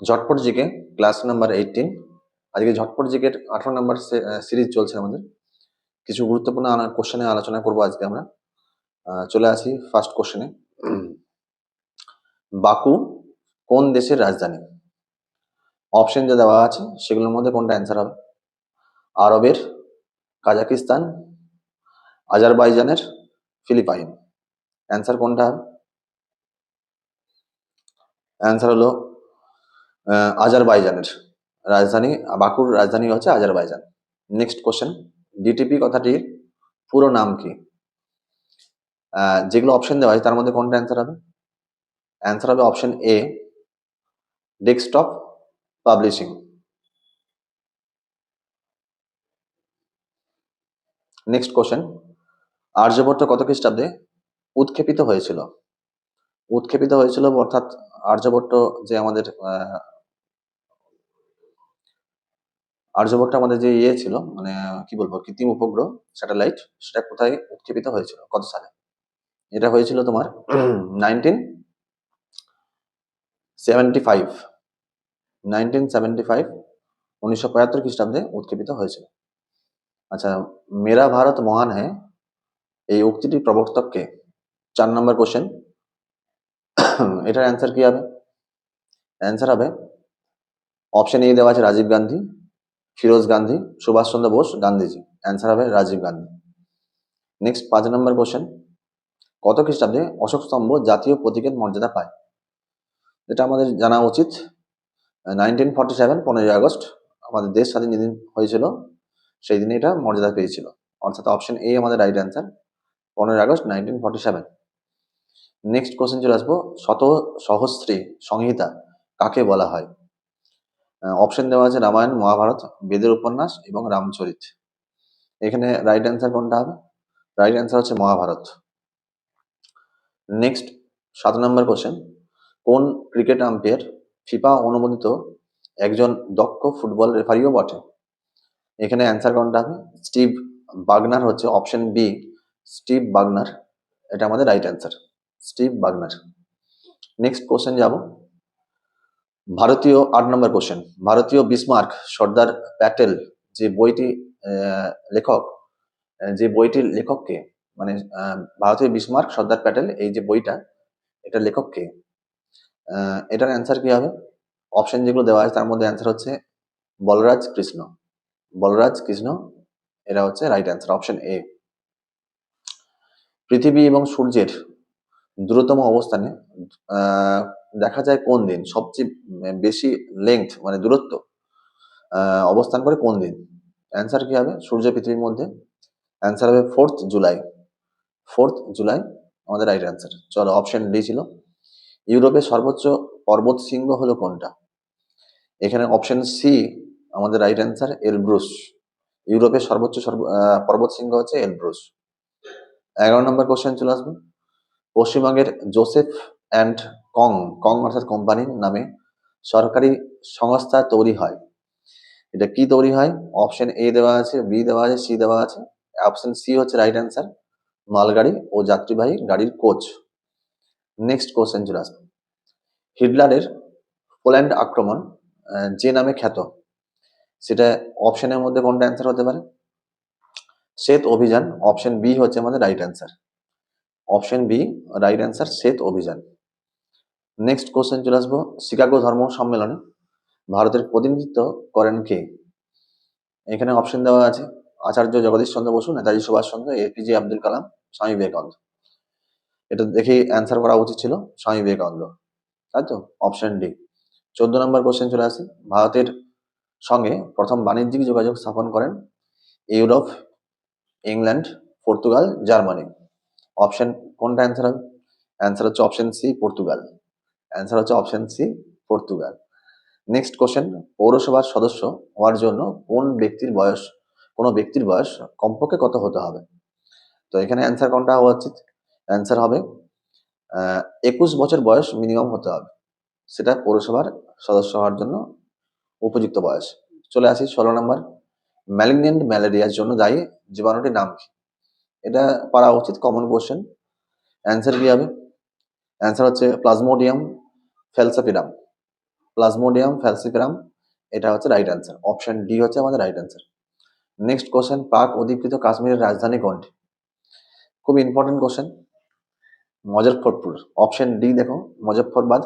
ঝটপট GK class number 18। আজকে ঝটপট জিকের 18 নাম্বার সিরিজ চলছে আমাদের। কিছু গুরুত্বপূর্ণ কোশ্চেনে আলোচনা করব আজকে আমরা। চলে আসি ফার্স্ট কোশ্চেনে। বাকু কোন দেশের রাজধানী? অপশন যে দেওয়া আছে সেগুলোর মধ্যে কোনটা অ্যান্সার হবে? আরবের, কাজাকিস্তান, আজারবাইজানের, ফিলিপাইন। অ্যান্সার কোনটা হবে? অ্যান্সার হলো আজারবাইজানের রাজধানী। বাকুর রাজধানী হচ্ছে আজারবাইজান। নেক্সট কোশ্চেন, ডিটিপি কথাটির পুরো নাম কি? যেগুলো অপশন দেওয়া হয় তার মধ্যে কোনটা অ্যান্সার হবে? অ্যান্সার হবে option A, desktop publishing. Next question, Aryabhata কত খ্রিস্টাব্দে উৎক্ষেপিত হয়েছিল? উৎক্ষেপিত হয়েছিল অর্থাৎ আর্যভট্ট যে আমাদের যে ইয়ে ছিল, মানে কি বলবো, কৃত্রিম উপগ্রহ স্যাটেলাইট, সেটা কোথায় উৎক্ষেপিত হয়েছিল, কত সালে? এটা হয়েছিল তোমার 1975। 1975 খ্রিস্টাব্দে উৎক্ষেপিত হয়েছিল। আচ্ছা, মেরা ভারত মহান হ্যায় এই উক্তিটির প্রবর্তক কে? 4 নম্বর কোশ্চেন, এটার অ্যান্সার কি হবে? অ্যান্সার হবে অপশন এ দেওয়া আছে রাজীব গান্ধী, ফিরোজ গান্ধী, সুভাষচন্দ্র বোস, গান্ধীজি। অ্যান্সার হবে রাজীব গান্ধী। নেক্সট 5 নম্বর কোশ্চেন, কত খ্রিস্টাব্দে অশোক স্তম্ভ জাতীয় প্রতীকের মর্যাদা পায়? এটা আমাদের জানা উচিত। 1947 15ই আগস্ট আমাদের দেশ স্বাধীন যেদিন হয়েছিল সেই দিনে এটা মর্যাদা পেয়েছিল, অর্থাৎ অপশন এ আমাদের রাইট অ্যান্সার, 15ই আগস্ট 1947। নেক্সট কোশ্চেন চলে আসবো, শত সহস্রী সংহিতা কাকে বলা হয়? অপশন দেওয়া আছে রামায়ণ, মহাভারত, বেদের উপন্যাস এবং রামচরিত। এখানে রাইট অ্যান্সার কোনটা হবে? রাইট অ্যান্সার হচ্ছে মহাভারত। নেক্সট 7 নম্বর কোশ্চেন, কোন ক্রিকেট আম্পায়ার ফিফা অনুমোদিত একজন দক্ষ ফুটবল রেফারিও বটে? এখানে অ্যান্সার কোনটা হবে? স্টিভ বাগনার হচ্ছে অপশন বি, স্টিভ বাগনার। এটা আমাদের right answer, Steve Wagner. Next question যাব, ভারতীয় 8 নম্বর কোশ্চেন, ভারতীয় বিসমার্ক সর্দার প্যাটেল যে বইটি লেখক, যে বইটির লেখক কে? মানে ভারতীয় বিসমার্ক সর্দার প্যাটেল এই যে বইটা, এটা লেখক কে? এটার অ্যান্সার কি হবে? অপশন যেগুলো দেওয়া আছে তার মধ্যে অ্যান্সার হচ্ছে বলরাজ কৃষ্ণ। বলরাজ কৃষ্ণ, এটা হচ্ছে রাইট অ্যান্সার, অপশন এ। পৃথিবী এবং সূর্যের দ্রুততম অবস্থানে দেখা যায় কোন দিন? সবচেয়ে বেশি লেংথ মানে দূরত্ব অবস্থান করে কোন দিন? অ্যান্সার কি হবে সূর্য পৃথিবীর মধ্যে? অ্যান্সার হবে 4th জুলাই। 4th জুলাই আমাদের রাইট অ্যান্সার। চলো, অপশন ডি ছিল। ইউরোপের সর্বোচ্চ পর্বত শৃঙ্গ হলো কোনটা? এখানে অপশন সি আমাদের রাইট অ্যান্সার, এলব্রুস। ইউরোপের সর্বোচ্চ পর্বত শৃঙ্গ হচ্ছে এলব্রুস। 11 নম্বর কোশ্চেন চলে আসবে, পশ্চিমবঙ্গের জোসেফ অ্যান্ড কং, কং অর্থাৎ কোম্পানির নামে সরকারি সংস্থা তৈরি হয়, এটা কি তৈরি হয়? অপশন এ দেওয়া আছে, বি দেওয়া আছে, সি দেওয়া আছে। অপশন সি হচ্ছে রাইট অ্যান্সার, মালগাড়ি ও যাত্রীবাহী গাড়ির কোচ। নেক্সট কোশ্চেন চলে আসবে, হিটলারের পোল্যান্ড আক্রমণ যে নামে খ্যাত, সেটা অপশনের মধ্যে কোনটা অ্যান্সার হতে পারে? শ্বেত অভিযান। অপশন বি হচ্ছে আমাদের right answer, option B right answer, শ্বেত অভিযান। নেক্সট কোশ্চেন চলে আসবো, শিকাগো ধর্ম সম্মেলনে ভারতের প্রতিনিধিত্ব করেন কে? এখানে অপশন দেওয়া আছে আচার্য জগদীশ চন্দ্র বসু, নেতাজি সুভাষচন্দ্র, এপিজে আব্দুল কালাম, স্বামী বিবেকানন্দ। এটা দেখে অ্যান্সার করা উচিত ছিল স্বামী বিবেকানন্দ, তাই তো, অপশন ডি। 14 নম্বর কোশ্চেন চলে আসে, ভারতের সঙ্গে প্রথম বাণিজ্যিক যোগাযোগ স্থাপন করেন Europe, England, Portugal, Germany. Option কোনটা অ্যান্সার হবে? অ্যান্সার হচ্ছে অপশন সি, পর্তুগাল। অ্যান্সার হচ্ছে option C, Portugal. Next question, পৌরসভার সদস্য হওয়ার জন্য কোনো ব্যক্তির বয়স কমপক্ষে কত হতে হবে? তো এখানে অ্যান্সার কোনটা হওয়া উচিত? অ্যান্সার হবে 21 বছর বয়স মিনিমাম হতে হবে, সেটা পৌরসভার সদস্য হওয়ার জন্য উপযুক্ত বয়স। চলে আসি 16 নম্বর, ম্যালিগন্যান্ট ম্যালেরিয়ার জন্য দায়ী জীবাণুটির নাম কি? এটা পারা উচিত, কমন কোশ্চেন। অ্যান্সার কি হবে? অ্যান্সার হচ্ছে প্লাজমোডিয়াম ফ্যালসাপিরাম। প্লাজমোডিয়াম ফ্যালসিফেরাম, এটা হচ্ছে রাইট অ্যান্সার। অপশন ডি হচ্ছে আমাদের রাইট অ্যান্সার। নেক্সট কোশ্চেন, পাক অধিকৃত কাশ্মীরের রাজধানী কোনটি? খুব important question. Muzaffarpur. Option D দেখো, মুজফ্ফরবাদ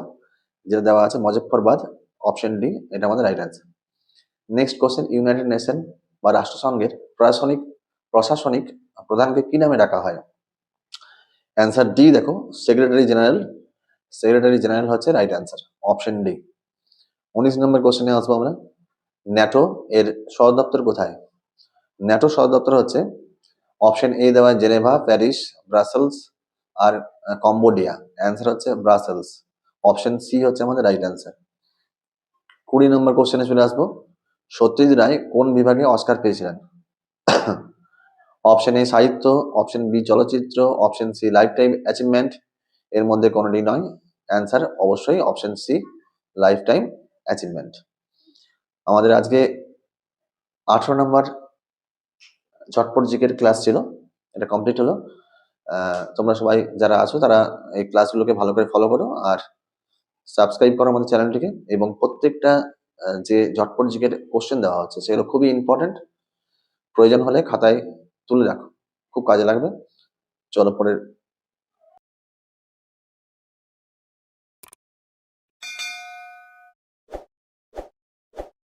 যেটা দেওয়া আছে, মুজফ্ফরবাদ, অপশন ডি এটা আমাদের right answer. Next question, United nation বা রাষ্ট্রসংঘের প্রশাসনিক প্রধানকে কি নামে ডাকা হয়? অ্যান্সার ডি দেখো, সেক্রেটারি জেনারেল। সেক্রেটারি জেনারেল হচ্ছে রাইট অ্যান্সার, অপশন ডি। 19 নম্বর কোশ্চেনে আসবো আমরা। ন্যাটো এর সদর দপ্তর কোথায়? ন্যাটো সদর দপ্তর হচ্ছে অপশন এ দেওয়া জেনেভা, প্যারিস, ব্রাসেলস আর কম্বোডিয়া। অ্যান্সার হচ্ছে ব্রাসেলস, অপশন সি হচ্ছে আমাদের রাইট অ্যান্সার। 20 নম্বর কোশ্চেনে চলে আসবো। সত্যজিৎ রায় কোন বিভাগে অস্কার পেয়েছিলেন? অপশন এ সাহিত্য, অপশন বি চলচ্চিত্র, option C lifetime achievement, এর মধ্যে কোনোটি নয়। অ্যান্সার অবশ্যই option C, lifetime achievement. আমাদের আজকে 18 নম্বর ঝটপট জিকের ক্লাস ছিল, এটা কমপ্লিট হলো। তোমরা সবাই যারা আছো তারা এই ক্লাসগুলোকে ভালো করে ফলো করো আর সাবস্ক্রাইব করো আমাদের চ্যানেলটিকে, এবং প্রত্যেকটা যে ঝটপট জিকের কোশ্চেন দেওয়া হচ্ছে সেগুলো খুবই ইম্পর্টেন্ট। প্রয়োজন হলে খাতায় তুলে রাখো, খুব কাজে লাগবে। চলো পরের